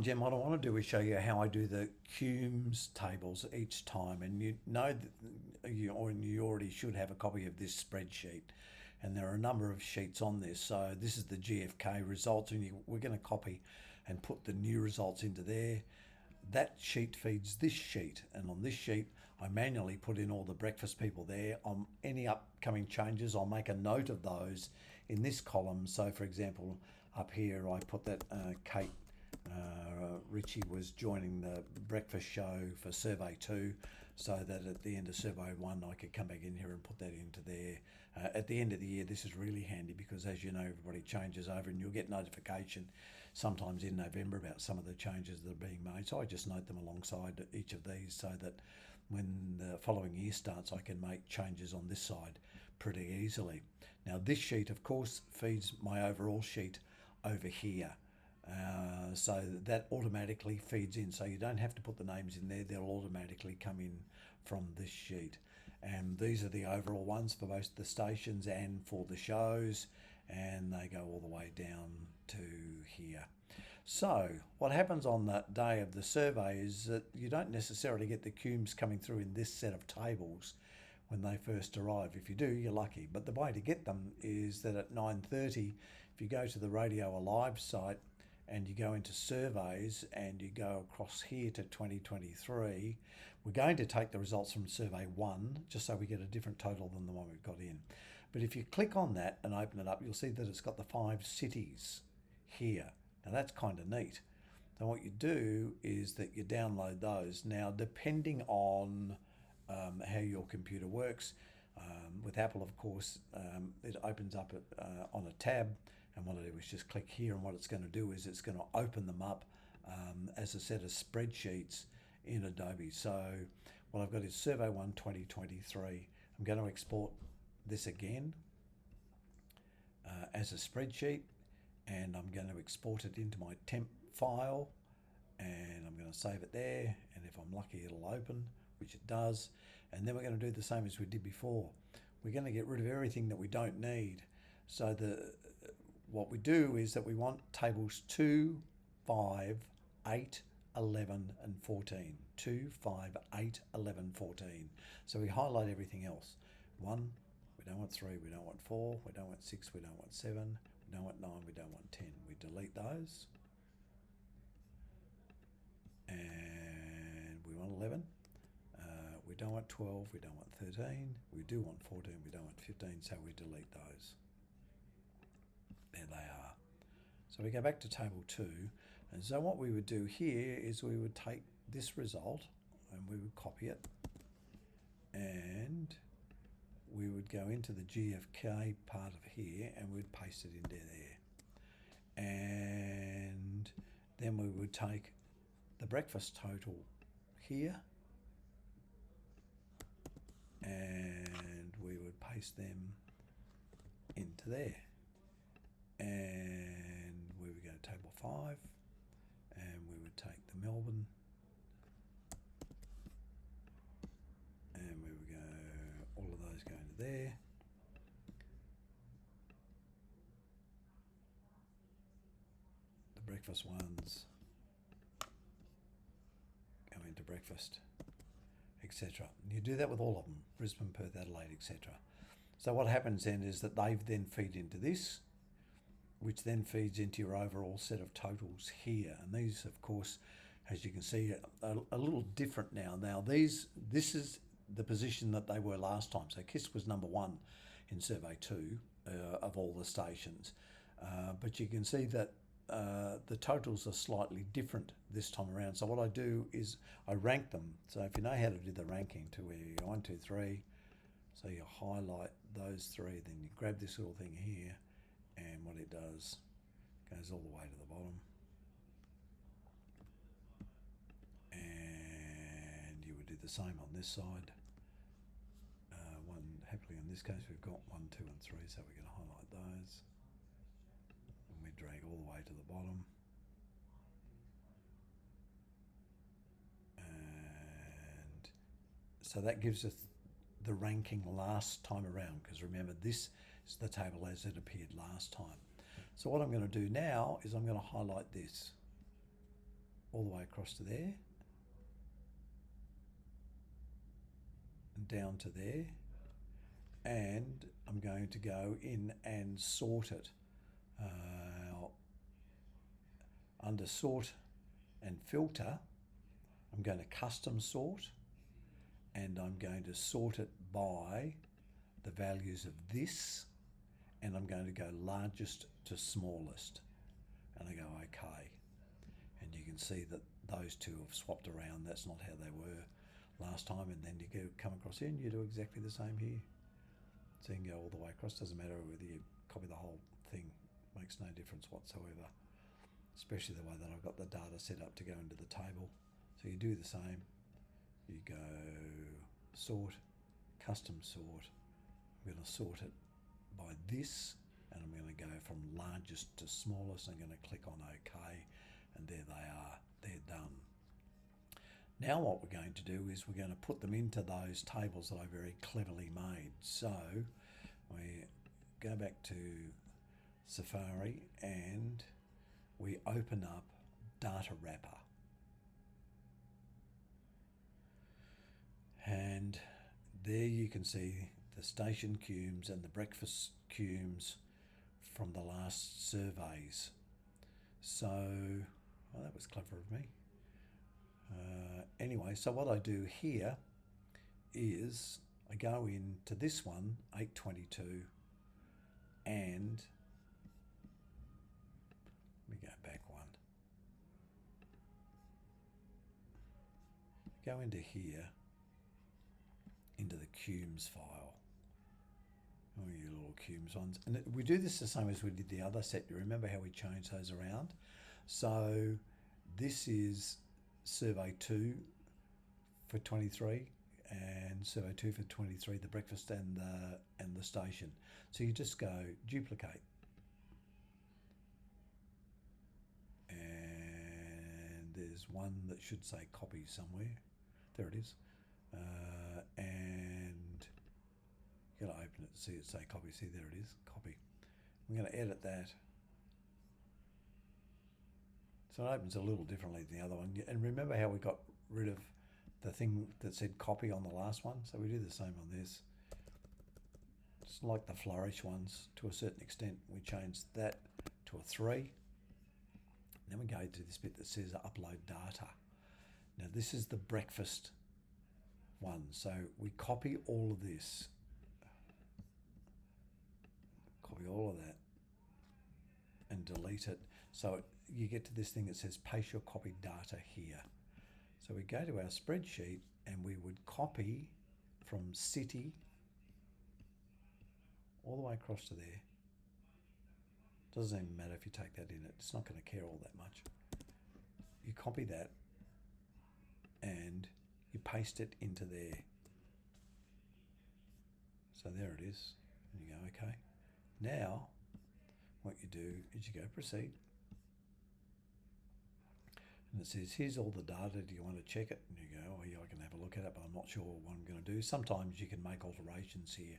Jim, what I want to do is show you how I do the Cumes tables each time, and you know that you already should have a copy of this spreadsheet, and there are a number of sheets on this. So this is the GFK results, and we're going to copy and put the new results into there. That sheet feeds this sheet, and on this sheet I manually put in all the breakfast people there. On any upcoming changes, I'll make a note of those in this column. So for example, up here I put that Kate Richie was joining the breakfast show for survey 2, so that at the end of survey 1 I could come back in here and put that into there. At the end of the year, this is really handy because, as you know, everybody changes over and you'll get notification sometimes in November about some of the changes that are being made. So I just note them alongside each of these so that when the following year starts I can make changes on this side pretty easily. Now this sheet of course feeds my overall sheet over here. So that automatically feeds in, so you don't have to put the names in there, they'll automatically come in from this sheet. And these are the overall ones for both the stations and for the shows, and they go all the way down to here. So what happens on that day of the survey is that you don't necessarily get the Cumes coming through in this set of tables when they first arrive. If you do, you're lucky, but the way to get them is that at 9:30, if you go to the Radio Alive site and you go into surveys and you go across here to 2023, we're going to take the results from survey 1 just so we get a different total than the one we've got in. But if you click on that and open it up, you'll see that it's got the 5 cities here. Now that's kind of neat. So what you do is that you download those. Now depending on how your computer works, with Apple of course, it opens up on a tab, and what I do is just click here, and what it's going to do is it's going to open them up as a set of spreadsheets in Adobe. So what I've got is Survey 1 2023. I'm going to export this again as a spreadsheet, and I'm going to export it into my temp file, and I'm going to save it there, and if I'm lucky it'll open, which it does. And then we're going to do the same as we did before. We're going to get rid of everything that we don't need. So what we do is that we want tables 2, 5, 8, 11 and 14. 2, 5, 8, 11, 14. So we highlight everything else. 1, we don't want 3, we don't want 4, we don't want 6, we don't want 7, we don't want 9, we don't want 10. We delete those. And we want 11. We don't want 12, we don't want 13, we do want 14, we don't want 15, so we delete those. There they are. So we go back to table 2, and so what we would do here is we would take this result and we would copy it, and we would go into the GFK part of here and we'd paste it into there. And then we would take the breakfast total here and we would paste them into there. And we would go to table 5 and we would take the Melbourne and we would go, all of those go into there. The breakfast ones go into breakfast, etc. You do that with all of them, Brisbane, Perth, Adelaide, etc. So what happens then is that they then feed into this, which then feeds into your overall set of totals here. And these, of course, as you can see, are a little different now. Now, this is the position that they were last time. So KISS was number 1 in survey 2 of all the stations. But you can see that the totals are slightly different this time around. So what I do is I rank them. So if you know how to do the ranking to where you go 1, 2, 3, so you highlight those 3, then you grab this little thing here, and what it does goes all the way to the bottom, and you would do the same on this side. Happily in this case we've got 1, 2 and 3, so we're going to highlight those, and we drag all the way to the bottom, and so that gives us the ranking last time around, because remember this is the table as it appeared last time. So what I'm going to do now is I'm going to highlight this. all the way across to there and down to there, and I'm going to go in and sort it. Under sort and filter, I'm going to custom sort, and I'm going to sort it by the values of this, and I'm going to go largest to smallest, and I go OK. And you can see that those two have swapped around. That's not how they were last time. And then you come across here and you do exactly the same here. So you can go all the way across. Doesn't matter whether you copy the whole thing, makes no difference whatsoever, especially the way that I've got the data set up to go into the table. So you do the same. You go sort, custom sort. I'm going to sort it by this, and I'm going to go from largest to smallest. I'm going to click on OK, and there they are. They're done. Now what we're going to do is we're going to put them into those tables that I very cleverly made. So we go back to Safari and we open up Data Wrapper. And there you can see the station Cumes and the breakfast Cumes from the last surveys. So, well, that was clever of me. Anyway, so what I do here is I go into this one, 822, and let me go back one. Go into here, into the Cumes file. Oh, you little Cumes ones. And we do this the same as we did the other set. You remember how we changed those around? So this is survey 2 for 23 and survey 2 for 23, the breakfast and the station. So you just go duplicate. And there's one that should say copy somewhere. There it is. And you gotta open it to see it say copy. See, there it is, copy. I'm gonna edit that. So it opens a little differently than the other one. And remember how we got rid of the thing that said copy on the last one? So we do the same on this. It's like the flourish ones to a certain extent. We change that to a 3. And then we go to this bit that says upload data. Now this is the breakfast one. So we copy all of this. Copy all of that and delete it. So you get to this thing that says paste your copied data here. So we go to our spreadsheet and we would copy from city all the way across to there. Doesn't even matter if you take that in it. It's not going to care all that much. You copy that and you paste it into there. So there it is. And you go, okay. Now, what you do is you go proceed. And it says, here's all the data. Do you want to check it? And you go, oh yeah, I can have a look at it, but I'm not sure what I'm going to do. Sometimes you can make alterations here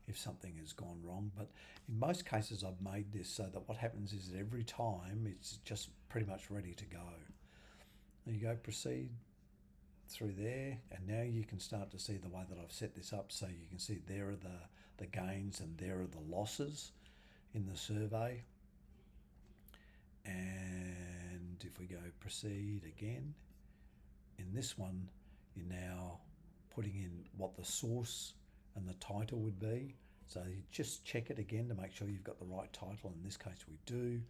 if something has gone wrong. But in most cases, I've made this so that what happens is that every time it's just pretty much ready to go. And you go proceed through there, and now you can start to see the way that I've set this up. So you can see there are the gains and there are the losses in the survey. And if we go proceed again, in this one, you're now putting in what the source and the title would be. So you just check it again to make sure you've got the right title. In this case, we do.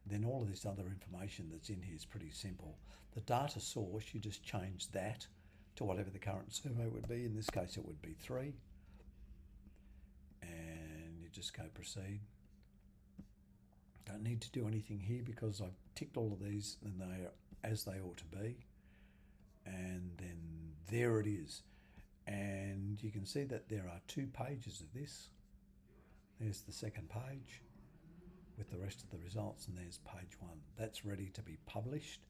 Then all of this other information that's in here is pretty simple. The data source, you just change that to whatever the current survey would be. In this case, it would be 3. And you just go proceed. Don't need to do anything here because I've ticked all of these and they are as they ought to be. And then there it is. And you can see that there are 2 pages of this. There's the second page with the rest of the results, and there's page 1. That's ready to be published.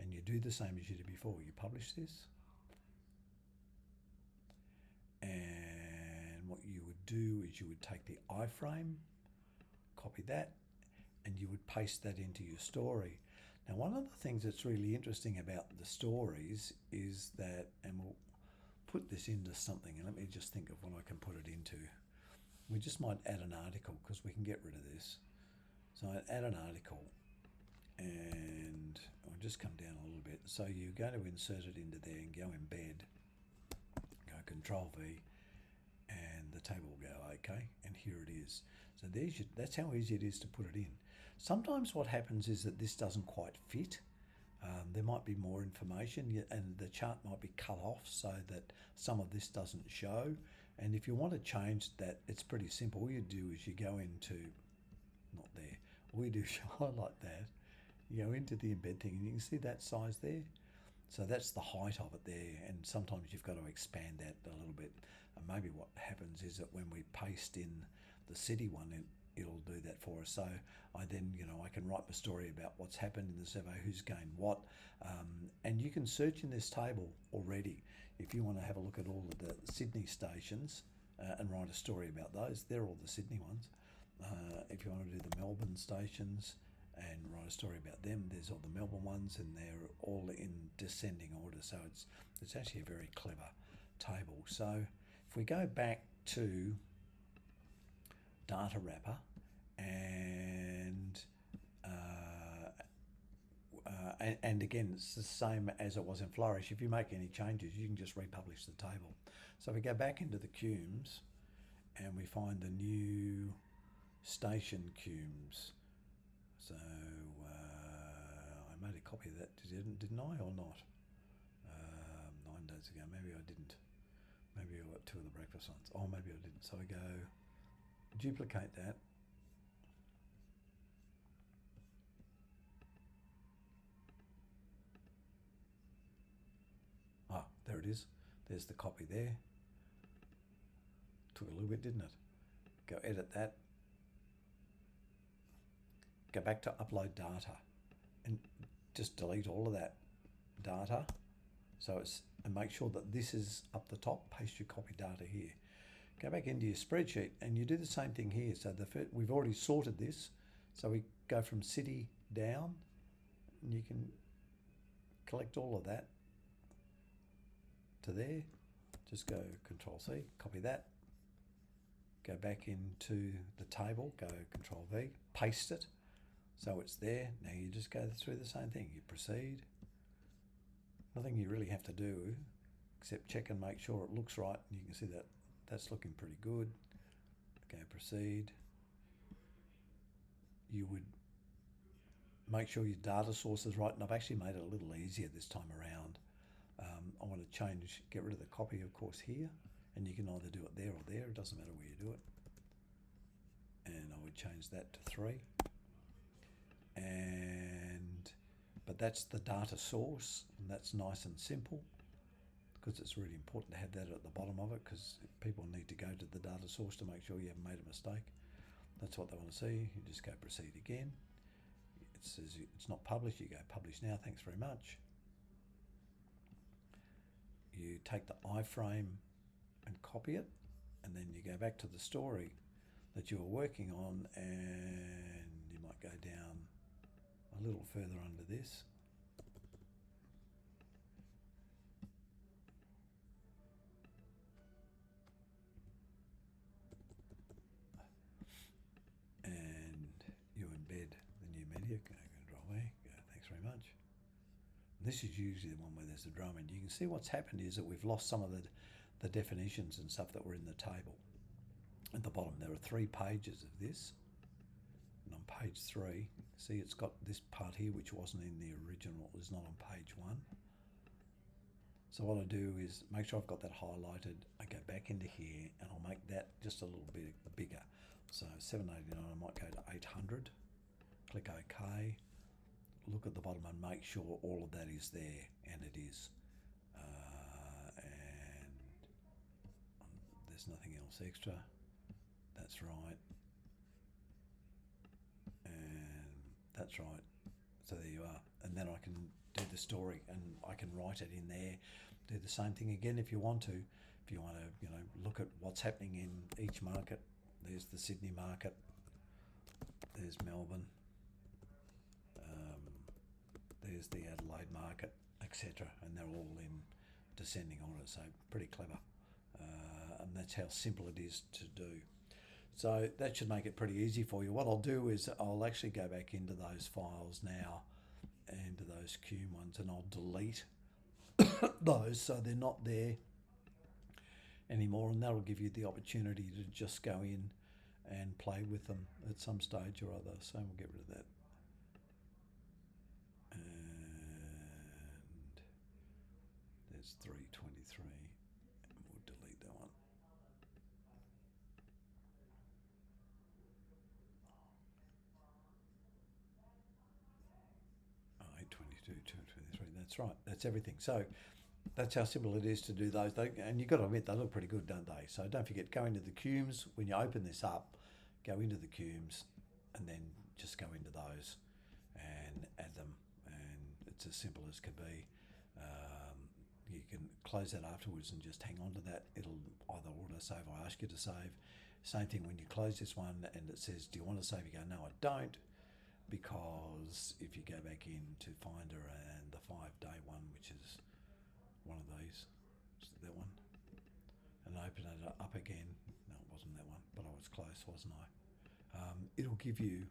And you do the same as you did before. You publish this. And what you would do is you would take the iframe, copy that, and you would paste that into your story. Now, one of the things that's really interesting about the stories is that, and we'll put this into something, and let me just think of what I can put it into. We just might add an article because we can get rid of this. So I'd add an article, and I'll just come down a little bit. So you're going to insert it into there and go embed, go Control V, and the table will go OK, and here it is. So that's how easy it is to put it in. Sometimes what happens is that this doesn't quite fit. There might be more information and the chart might be cut off so that some of this doesn't show. And if you want to change that, it's pretty simple. All you do is you go into, not there, all you do is you highlight that, you go into the embed thing and you can see that size there. So that's the height of it there, and sometimes you've got to expand that a little bit. And maybe what happens is that when we paste in the city one, it'll do that for us. So I then, I can write my story about what's happened in the survey, who's gained what, and you can search in this table already. If you want to have a look at all of the Sydney stations and write a story about those, they're all the Sydney ones. If you want to do the Melbourne stations and write a story about them, there's all the Melbourne ones, and they're all in descending order. So it's actually a very clever table. So if we go back to Data Wrapper and again, it's the same as it was in Flourish. If you make any changes, you can just republish the table. So we go back into the Cumes and we find the new station Cumes. So I made a copy of that, didn't I, or not? 9 days ago, maybe I didn't. Maybe I got two of the breakfast ones. Oh, maybe I didn't. So I go duplicate that. Ah, there it is. There's the copy there. Took a little bit, didn't it? Go edit that. Go back to upload data and just delete all of that data. So and make sure that this is up the top. Paste your copy data here. Go back into your spreadsheet and you do the same thing here. So we've already sorted this. So we go from city down and you can collect all of that to there. Just go Control C, copy that. Go back into the table, go Control V, paste it. So it's there. Now you just go through the same thing. You proceed. Nothing you really have to do except check and make sure it looks right. And you can see that that's looking pretty good. Go proceed. You would make sure your data source is right. And I've actually made it a little easier this time around. I want to get rid of the copy, of course, here. And you can either do it there or there. It doesn't matter where you do it. And I would change that to 3. But that's the data source, and that's nice and simple because it's really important to have that at the bottom of it because people need to go to the data source to make sure you haven't made a mistake. That's what they want to see. You just go proceed again. It says it's not published. You go publish now. Thanks very much. You take the iframe and copy it, and then you go back to the story that you were working on, and you might go down a little further under this. And you embed the new media. Go Control A. Go, thanks very much. And this is usually the one where there's a drum, and you can see what's happened is that we've lost some of the definitions and stuff that were in the table. At the bottom, there are 3 pages of this. And on page 3, see it's got this part here which wasn't in the original, is not on page 1. So what I do is make sure I've got that highlighted. I go back into here and I'll make that just a little bit bigger. So 789, I might go to 800. Click OK. Look at the bottom and make sure all of that is there, and it is. And there's nothing else extra. That's right. And that's right. So there you are. And then I can do the story and I can write it in there. Do the same thing again if you want to. If you want to, look at what's happening in each market. There's the Sydney market. There's Melbourne. there's the Adelaide market, etc., and they're all in descending order. So pretty clever, and that's how simple it is to do. So that should make it pretty easy for you. What I'll do is I'll actually go back into those files now, into those Cume ones, and I'll delete those so they're not there anymore, and that'll give you the opportunity to just go in and play with them at some stage or other. So we'll get rid of that. And there's 323, and we'll delete that one. Oh, 822, 223, that's right, that's everything. So that's how simple it is to do those. And you've got to admit, they look pretty good, don't they? So don't forget, go into the Cumes. When you open this up, go into the Cumes and then just go into those and add them. And it's as simple as could be. You can close that afterwards and just hang on to that. It'll either auto-save or ask you to save. Same thing when you close this one and it says, do you want to save? You go, no, I don't. Because if you go back in to Finder and the 5-day one, which is one of these, that one, and open it up again. No, it wasn't that one, but I was close, wasn't I? It'll give you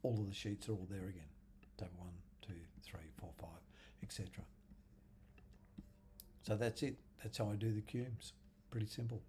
all of the sheets are all there again. Table 1, 2, 3, 4, 5, etc. So that's it. That's how I do the Cumes. Pretty simple.